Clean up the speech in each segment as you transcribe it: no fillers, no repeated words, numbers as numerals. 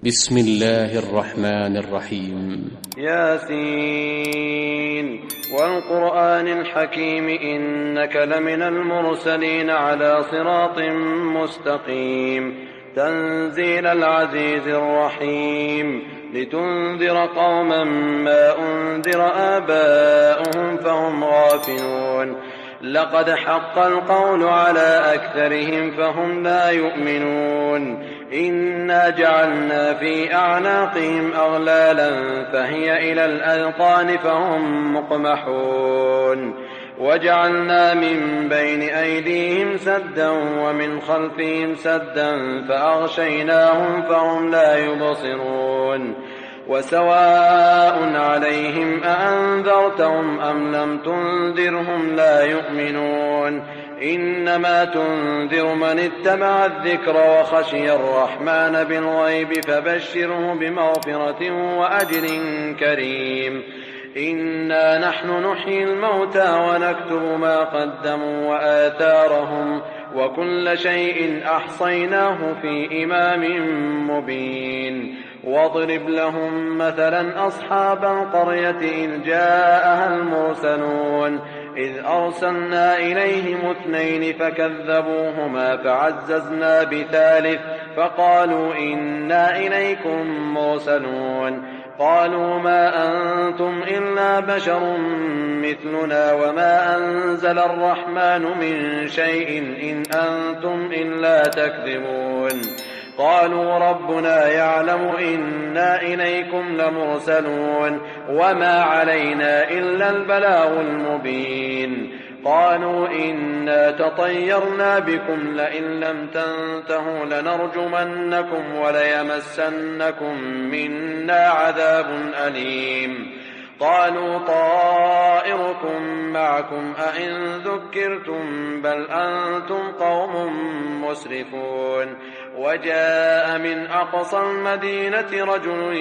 بسم الله الرحمن الرحيم. ياسين والقرآن الحكيم إنك لمن المرسلين على صراط مستقيم تنزيل العزيز الرحيم لتنذر قوما ما أنذر آباؤهم فهم غافلون لقد حق القول على أكثرهم فهم لا يؤمنون إنا جعلنا في أعناقهم أغلالا فهي إلى الأذقان فهم مقمحون وجعلنا من بين أيديهم سدا ومن خلفهم سدا فأغشيناهم فهم لا يبصرون وسواء عليهم أأنذرتهم أم لم تنذرهم لا يؤمنون إنما تنذر من اتبع الذكر وخشي الرحمن بالغيب فبشره بمغفرة وأجر كريم إنا نحن نحيي الموتى ونكتب ما قدموا وآثارهم وكل شيء أحصيناه في إمام مبين واضرب لهم مثلا أصحاب القرية إذ جاءها المرسلون إذ أرسلنا إليهم 2 فكذبوهما فعززنا بثالث فقالوا إنا إليكم مرسلون قالوا ما أنتم إلا بشر مثلنا وما أنزل الرحمن من شيء إن أنتم إلا تكذبون قالوا ربنا يعلم إنا إليكم لمرسلون وما علينا إلا البلاغ المبين قالوا إنا تطيرنا بكم لئن لم تنتهوا لنرجمنكم وليمسنكم منا عذاب أليم قالوا طائركم معكم أئن ذكرتم بل أنتم قوم مسرفون وجاء من أقصى المدينة رجل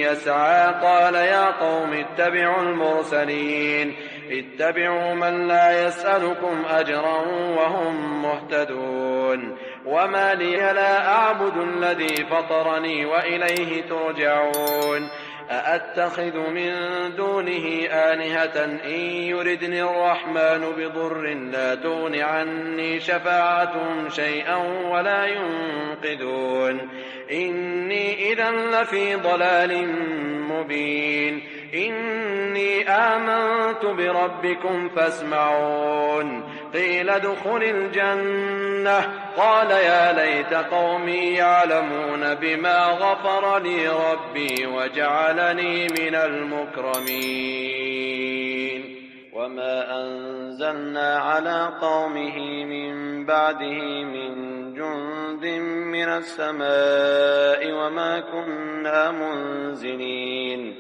يسعى قال يا قوم اتبعوا المرسلين اتبعوا من لا يسألكم أجرا وهم مهتدون وما لي لا أعبد الذي فطرني وإليه ترجعون أأتخذ من دونه آلهة إن يردني الرحمن بضر لا تغن عني شفاعتهم شيئا ولا ينقذون إني إذا لفي ضلال مبين إني آمنت بربكم فاسمعون قيل ادخل الجنة قال يا ليت قومي يعلمون بما غفر لي ربي وجعلني من المكرمين وما أنزلنا على قومه من بعده من جند من السماء وما كنا منزلين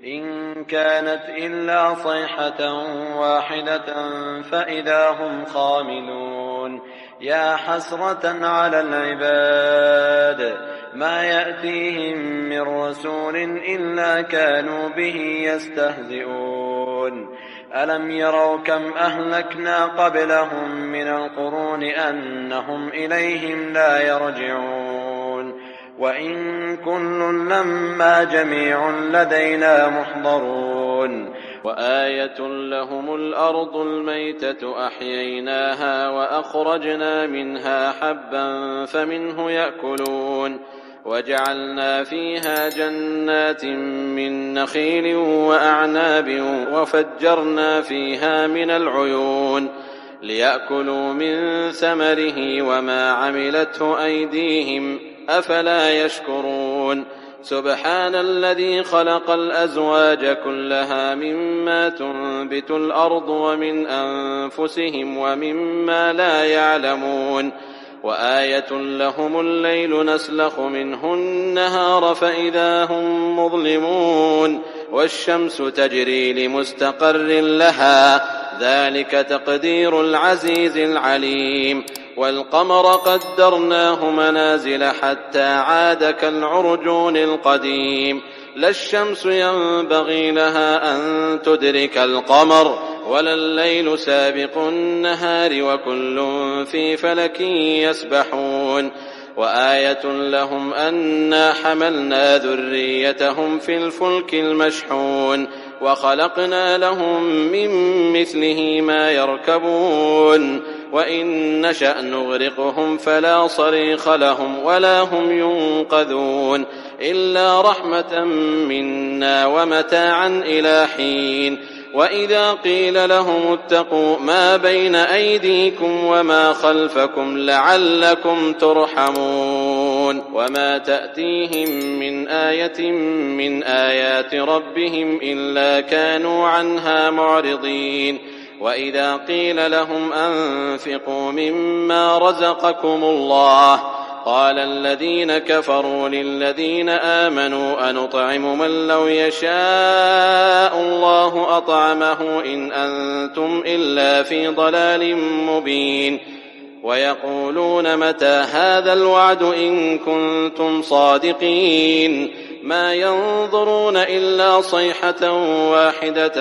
إن كانت إلا صيحة واحدة فإذا هم خاملون يا حسرة على العباد ما يأتيهم من رسول إلا كانوا به يستهزئون ألم يروا كم أهلكنا قبلهم من القرون أنهم إليهم لا يرجعون وإن كل لما جميع لدينا محضرون وآية لهم الأرض الميتة أحييناها وأخرجنا منها حبا فمنه يأكلون وجعلنا فيها جنات من نخيل وأعناب وفجرنا فيها من العيون ليأكلوا من ثمره وما عملته أيديهم أفلا يشكرون سبحان الذي خلق الأزواج كلها مما تنبت الأرض ومن أنفسهم ومما لا يعلمون وآية لهم الليل نسلخ منه النهار فإذا هم مظلمون والشمس تجري لمستقر لها ذلك تقدير العزيز العليم والقمر قدرناه منازل حتى عاد كالعرجون القديم لا الشمس ينبغي لها أن تدرك القمر ولا الليل سابق النهار وكل في فلك يسبحون وآية لهم أنا حملنا ذريتهم في الفلك المشحون وخلقنا لهم من مثله ما يركبون وإن نشأ نغرقهم فلا صريخ لهم ولا هم ينقذون إلا رحمة منا ومتاعا إلى حين. وإذا قيل لهم اتقوا ما بين أيديكم وما خلفكم لعلكم ترحمون وما تأتيهم من آية من آيات ربهم إلا كانوا عنها معرضين. وإذا قيل لهم أنفقوا مما رزقكم الله قال الذين كفروا للذين آمنوا أنطعم من لو يشاء الله أطعمه إن أنتم إلا في ضلال مبين. ويقولون متى هذا الوعد إن كنتم صادقين ما ينظرون إلا صيحة واحدة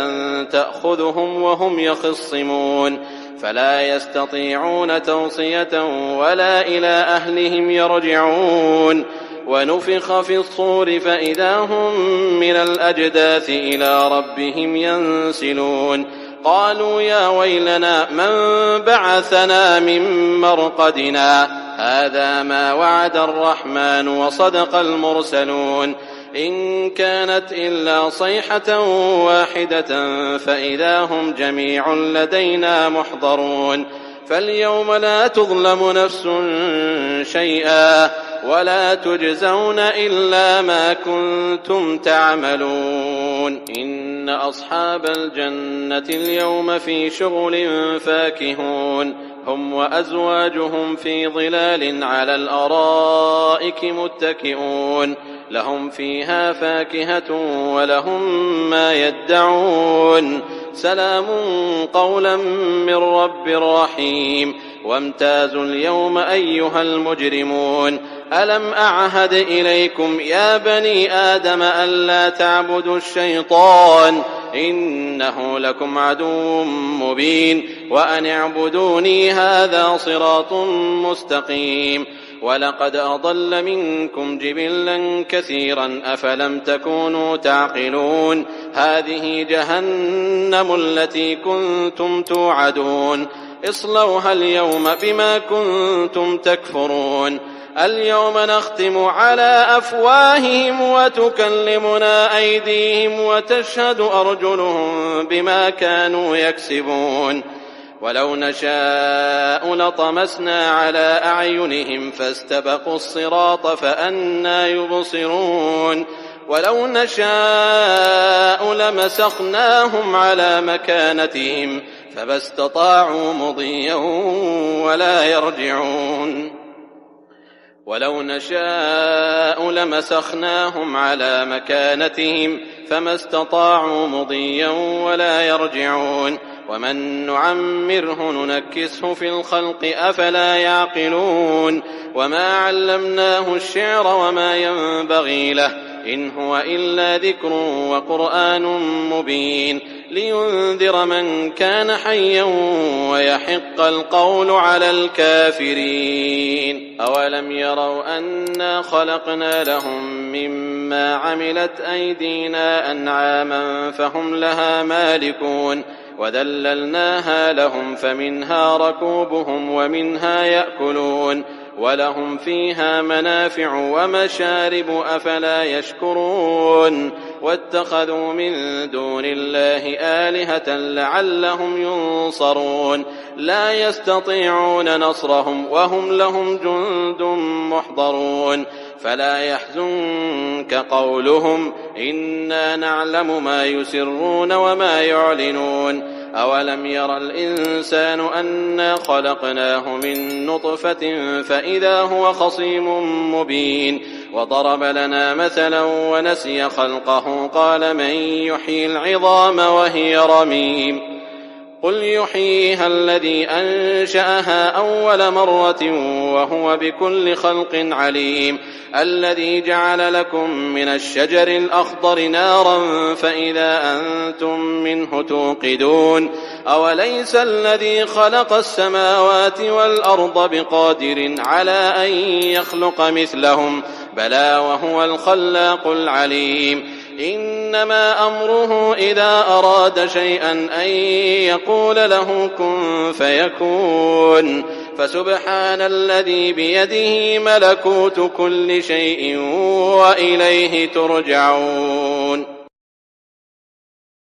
تأخذهم وهم يخصمون فلا يستطيعون توصية ولا إلى أهلهم يرجعون. ونفخ في الصور فإذا هم من الأجداث إلى ربهم ينسلون قالوا يا ويلنا من بعثنا من مرقدنا هذا ما وعد الرحمن وصدق المرسلون إن كانت إلا صيحة واحدة فإذا هم جميع لدينا محضرون. فاليوم لا تظلم نفس شيئا ولا تجزون إلا ما كنتم تعملون. إن أصحاب الجنة اليوم في شغل فاكهون هم وأزواجهم في ظلال على الأرائك متكئون لهم فيها فاكهة ولهم ما يدعون سلام قولا من رب رحيم. وامتازوا اليوم أيها المجرمون ألم أعهد إليكم يا بني آدم ألا تعبدوا الشيطان إنه لكم عدو مبين وأن اعبدوني هذا صراط مستقيم. ولقد أضل منكم جبلا كثيرا أفلم تكونوا تعقلون هذه جهنم التي كنتم توعدون اصلوها اليوم بما كنتم تكفرون. اليوم نختم على أفواههم وتكلمنا أيديهم وتشهد أرجلهم بما كانوا يكسبون. ولو نشاء لطمسنا على أعينهم فاستبقوا الصراط فأنى يبصرون. ولو نشاء لمسخناهم على مكانتهم فما استطاعوا مضيا ولا يرجعون. ولو نشاء لمسخناهم على مكانتهم فما استطاعوا مضيا ولا يرجعون. ومن نعمره ننكسه في الخلق أفلا يعقلون. وما علمناه الشعر وما ينبغي له إن هو إلا ذكر وقرآن مبين لينذر من كان حيا ويحق القول على الكافرين. أولم يروا أنا خلقنا لهم مما عملت أيدينا أنعاما فهم لها مالكون وذللناها لهم فمنها ركوبهم ومنها يأكلون ولهم فيها منافع ومشارب أفلا يشكرون. واتخذوا من دون الله آلهة لعلهم ينصرون لا يستطيعون نصرهم وهم لهم جند محضرون. فلا يحزنك قولهم إنا نعلم ما يسرون وما يعلنون. أولم ير الإنسان أنا خلقناه من نطفة فإذا هو خصيم مبين. وضرب لنا مثلا ونسي خلقه قال من يحيي العظام وهي رميم قل يحييها الذي أنشأها أول مرة وهو بكل خلق عليم الذي جعل لكم من الشجر الأخضر نارا فإذا أنتم منه توقدون أوليس الذي خلق السماوات والأرض بقادر على أن يخلق مثلهم بلى وهو الخلاق العليم إنما أمره إذا أراد شيئا أن يقول له كن فيكون فسبحان الذي بيده ملكوت كل شيء وإليه ترجعون